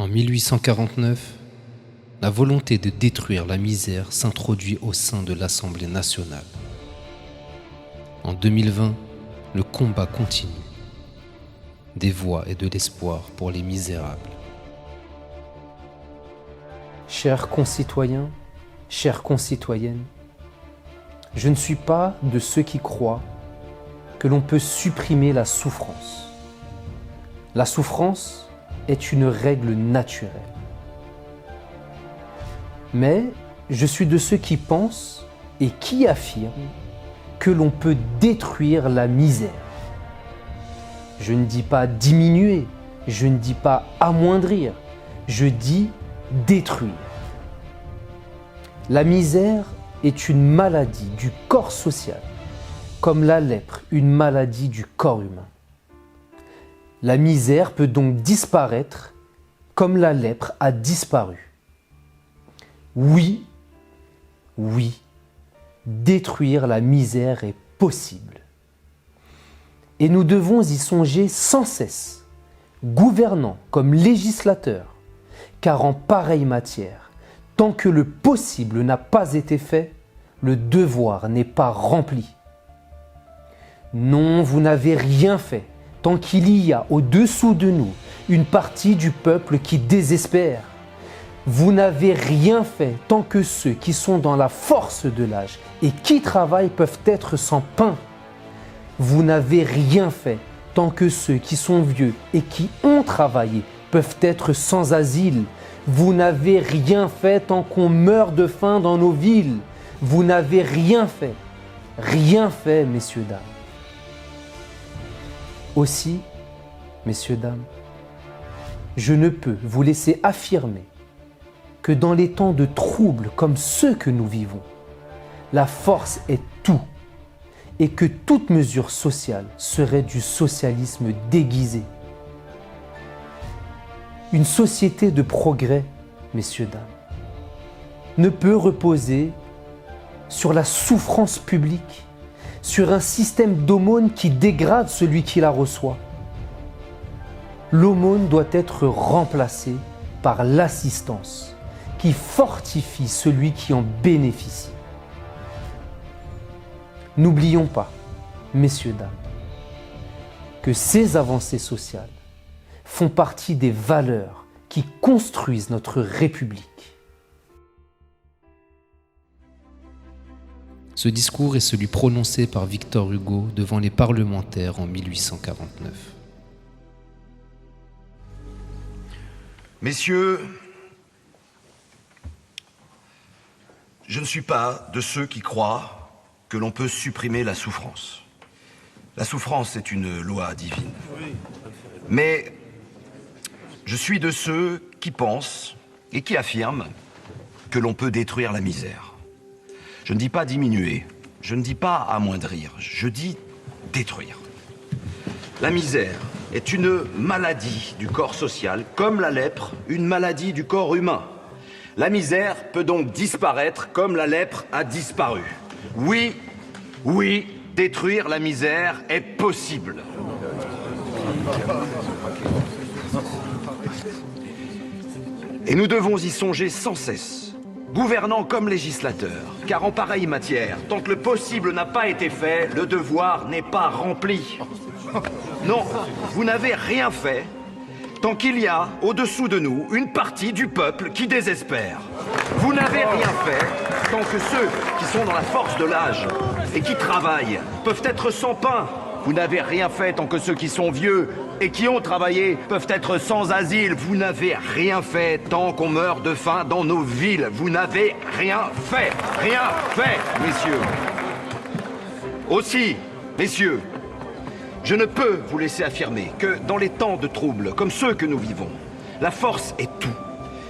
En 1849, la volonté de détruire la misère s'introduit au sein de l'Assemblée nationale. En 2020, le combat continue. Des voix et de l'espoir pour les misérables. Chers concitoyens, chères concitoyennes, je ne suis pas de ceux qui croient que l'on peut supprimer la souffrance. La souffrance est une règle naturelle. Mais je suis de ceux qui pensent et qui affirment que l'on peut détruire la misère. Je ne dis pas diminuer, je ne dis pas amoindrir, je dis détruire. La misère est une maladie du corps social, comme la lèpre, une maladie du corps humain. La misère peut donc disparaître comme la lèpre a disparu. Oui, détruire la misère est possible. Et nous devons y songer sans cesse, gouvernants comme législateurs, car en pareille matière, tant que le possible n'a pas été fait, le devoir n'est pas rempli. Non, vous n'avez rien fait tant qu'il y a au-dessous de nous une partie du peuple qui désespère. Vous n'avez rien fait tant que ceux qui sont dans la force de l'âge et qui travaillent peuvent être sans pain. Vous n'avez rien fait tant que ceux qui sont vieux et qui ont travaillé peuvent être sans asile. Vous n'avez rien fait tant qu'on meurt de faim dans nos villes. Vous n'avez rien fait, messieurs, dames. Aussi, messieurs, dames, je ne peux vous laisser affirmer que dans les temps de troubles comme ceux que nous vivons, la force est tout et que toute mesure sociale serait du socialisme déguisé. Une société de progrès, messieurs, dames, ne peut reposer sur la souffrance publique, sur un système d'aumône qui dégrade celui qui la reçoit. L'aumône doit être remplacée par l'assistance qui fortifie celui qui en bénéficie. N'oublions pas, messieurs, dames, que ces avancées sociales font partie des valeurs qui construisent notre République. Ce discours est celui prononcé par Victor Hugo devant les parlementaires en 1849. Messieurs, je ne suis pas de ceux qui croient que l'on peut supprimer la souffrance. La souffrance est une loi divine. Mais je suis de ceux qui pensent et qui affirment que l'on peut détruire la misère. Je ne dis pas diminuer, je ne dis pas amoindrir, je dis détruire. La misère est une maladie du corps social, comme la lèpre, une maladie du corps humain. La misère peut donc disparaître comme la lèpre a disparu. Oui, détruire la misère est possible. Et nous devons y songer sans cesse, gouvernants comme législateurs, car en pareille matière, tant que le possible n'a pas été fait, le devoir n'est pas rempli. Non, vous n'avez rien fait tant qu'il y a au-dessous de nous une partie du peuple qui désespère. Vous n'avez rien fait tant que ceux qui sont dans la force de l'âge et qui travaillent peuvent être sans pain. Vous n'avez rien fait tant que ceux qui sont vieux et qui ont travaillé peuvent être sans asile. Vous n'avez rien fait tant qu'on meurt de faim dans nos villes. Vous n'avez rien fait, messieurs. Aussi, messieurs, je ne peux vous laisser affirmer que dans les temps de troubles comme ceux que nous vivons, la force est tout.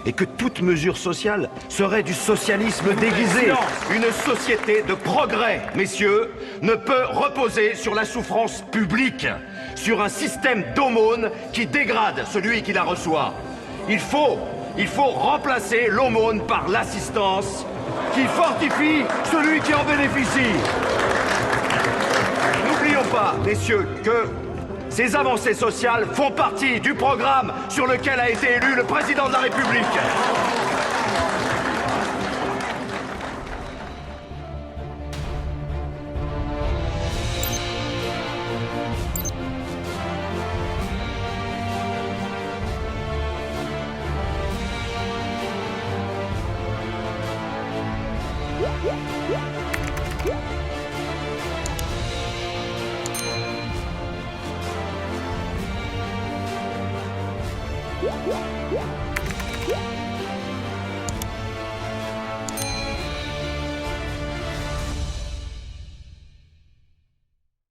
Et que toute mesure sociale serait du socialisme déguisé. Une société de progrès, messieurs, ne peut reposer sur la souffrance publique, sur un système d'aumône qui dégrade celui qui la reçoit. Il faut remplacer l'aumône par l'assistance qui fortifie celui qui en bénéficie. N'oublions pas, messieurs, que Ces avancées sociales font partie du programme sur lequel a été élu le président de la République.